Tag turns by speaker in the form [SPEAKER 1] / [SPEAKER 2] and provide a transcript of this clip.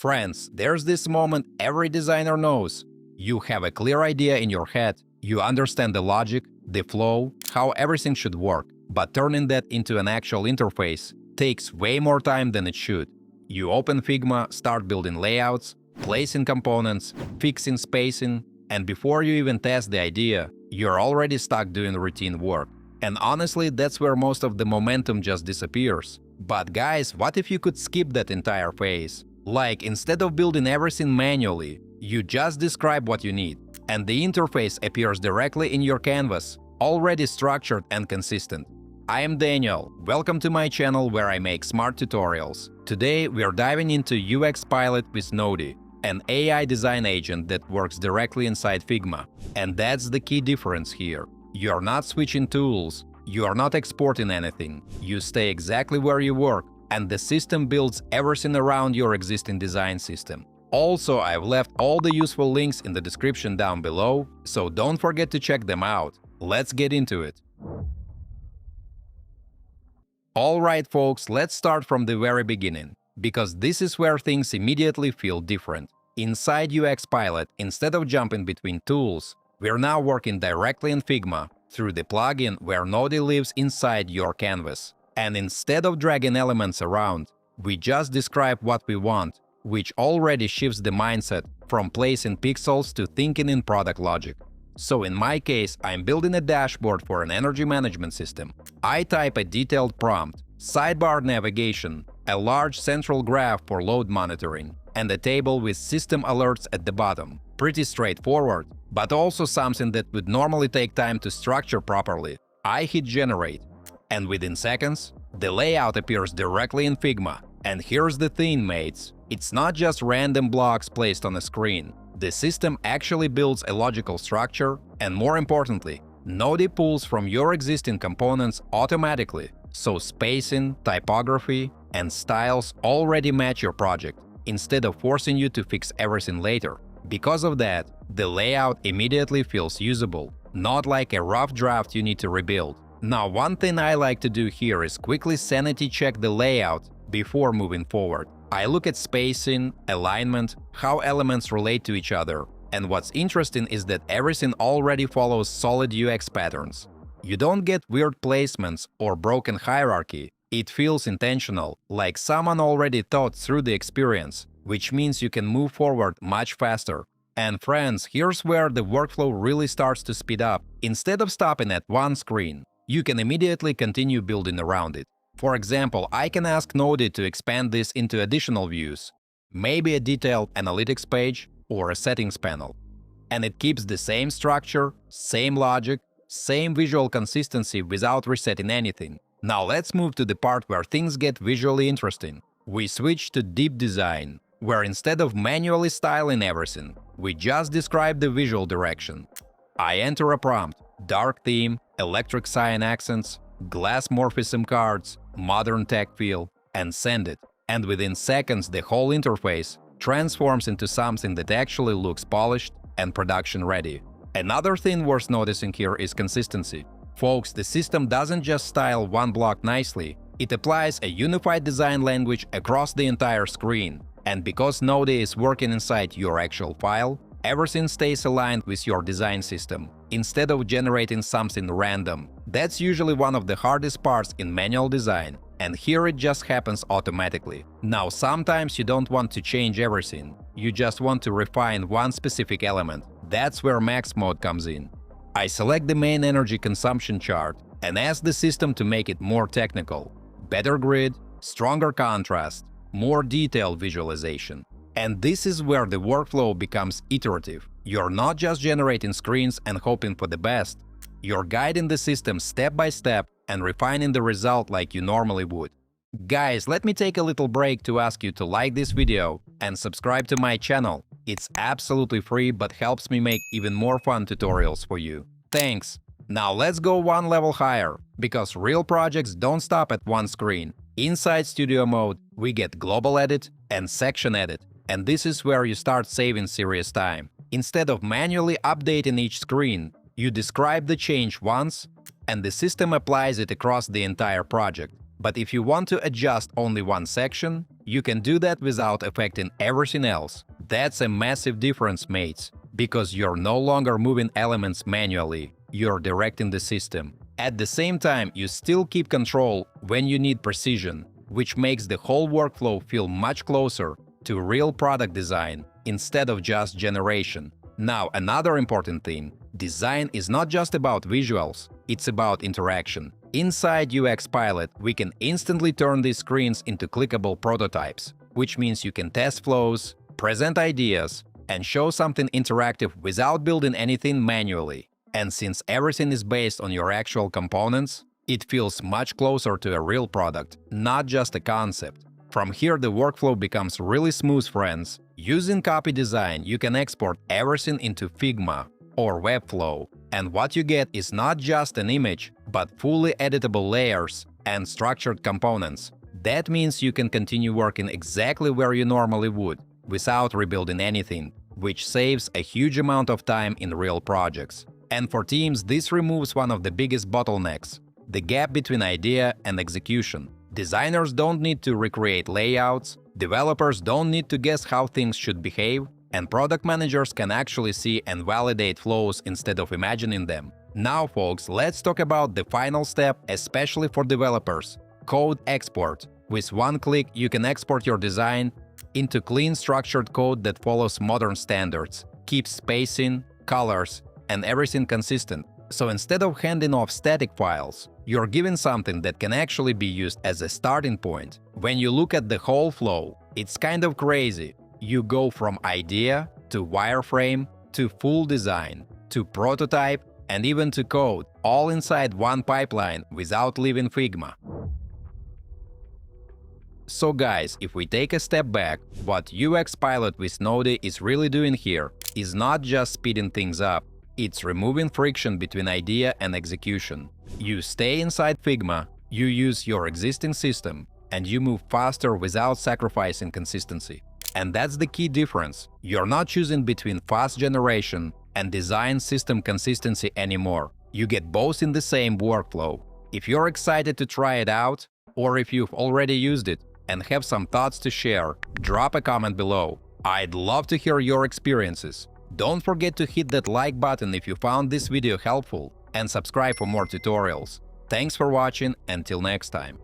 [SPEAKER 1] Friends, there's this moment every designer knows. You have a clear idea in your head, you understand the logic, the flow, how everything should work, but turning that into an actual interface takes way more time than it should. You open Figma, start building layouts, placing components, fixing spacing, and before you even test the idea, you're already stuck doing routine work. And honestly, that's where most of the momentum just disappears. But guys, what if you could skip that entire phase? Like, instead of building everything manually, you just describe what you need, and the interface appears directly in your canvas, already structured and consistent. I am Daniel, welcome to my channel where I make smart tutorials. Today we're diving into uxpilot with Nodey, an AI design agent that works directly inside Figma. And that's the key difference here. You're not switching tools, you are not exporting anything, you stay exactly where you work, and the system builds everything around your existing design system. Also, I've left all the useful links in the description down below, so don't forget to check them out. Let's get into it. Alright folks, let's start from the very beginning, because this is where things immediately feel different. Inside uxpilot, instead of jumping between tools, we're now working directly in Figma through the plugin where Nodey lives inside your canvas. And instead of dragging elements around, we just describe what we want, which already shifts the mindset from placing pixels to thinking in product logic. So in my case, I'm building a dashboard for an energy management system. I type a detailed prompt, sidebar navigation, a large central graph for load monitoring, and a table with system alerts at the bottom. Pretty straightforward, but also something that would normally take time to structure properly. I hit generate, and within seconds, the layout appears directly in Figma. And here's the thing, mates, it's not just random blocks placed on a screen. The system actually builds a logical structure, and more importantly, Nodey pulls from your existing components automatically, so spacing, typography, and styles already match your project, instead of forcing you to fix everything later. Because of that, the layout immediately feels usable, not like a rough draft you need to rebuild. Now, one thing I like to do here is quickly sanity check the layout before moving forward. I look at spacing, alignment, how elements relate to each other, and what's interesting is that everything already follows solid UX patterns. You don't get weird placements or broken hierarchy. It feels intentional, like someone already thought through the experience, which means you can move forward much faster. And friends, here's where the workflow really starts to speed up. Instead of stopping at one screen, you can immediately continue building around it. For example, I can ask Nodey to expand this into additional views, maybe a detailed analytics page or a settings panel. And it keeps the same structure, same logic, same visual consistency without resetting anything. Now let's move to the part where things get visually interesting. We switch to deep design, where instead of manually styling everything, we just describe the visual direction. I enter a prompt, dark theme, electric cyan accents, glass morphism cards, modern tech feel, and send it. And within seconds, the whole interface transforms into something that actually looks polished and production ready. Another thing worth noticing here is consistency. Folks, the system doesn't just style one block nicely, it applies a unified design language across the entire screen. And because Nodey is working inside your actual file, everything stays aligned with your design system, instead of generating something random. That's usually one of the hardest parts in manual design, and here it just happens automatically. Now, sometimes you don't want to change everything, you just want to refine one specific element. That's where max mode comes in. I select the main energy consumption chart and ask the system to make it more technical. Better grid, stronger contrast, more detailed visualization. And this is where the workflow becomes iterative. You're not just generating screens and hoping for the best. You're guiding the system step by step and refining the result like you normally would. Guys, let me take a little break to ask you to like this video and subscribe to my channel. It's absolutely free but helps me make even more fun tutorials for you. Thanks! Now let's go one level higher, because real projects don't stop at one screen. Inside Studio Mode, we get Global Edit and Section Edit. And this is where you start saving serious time. Instead of manually updating each screen, you describe the change once, and the system applies it across the entire project. But if you want to adjust only one section, You can do that without affecting everything else. That's a massive difference, mates, because you're no longer moving elements manually, you're directing the system. At the same time, you still keep control when you need precision, which makes the whole workflow feel much closer to real product design instead of just generation. Now, another important thing: design is not just about visuals, it's about interaction. Inside uxpilot, we can instantly turn these screens into clickable prototypes, which means you can test flows, present ideas, and show something interactive without building anything manually. And since everything is based on your actual components, it feels much closer to a real product, not just a concept. From here, the workflow becomes really smooth, friends. Using copy design, you can export everything into Figma or Webflow, and what you get is not just an image, but fully editable layers and structured components. That means you can continue working exactly where you normally would, without rebuilding anything, which saves a huge amount of time in real projects. And for teams, this removes one of the biggest bottlenecks: the gap between idea and execution. Designers don't need to recreate layouts, developers don't need to guess how things should behave, and product managers can actually see and validate flows instead of imagining them. Now, folks, let's talk about the final step, especially for developers: code export. With one click, you can export your design into clean, structured code that follows modern standards, keeps spacing, colors, and everything consistent. So instead of handing off static files, you're given something that can actually be used as a starting point. When you look at the whole flow, it's kind of crazy. You go from idea to wireframe to full design to prototype and even to code, all inside one pipeline without leaving Figma. So guys, if we take a step back, what uxpilot with Nodey is really doing here is not just speeding things up, it's removing friction between idea and execution. You stay inside Figma, you use your existing system, and you move faster without sacrificing consistency. And that's the key difference. You're not choosing between fast generation and design system consistency anymore. You get both in the same workflow. If you're excited to try it out, or if you've already used it and have some thoughts to share, drop a comment below. I'd love to hear your experiences. Don't forget to hit that like button if you found this video helpful, and subscribe for more tutorials. Thanks for watching, until next time.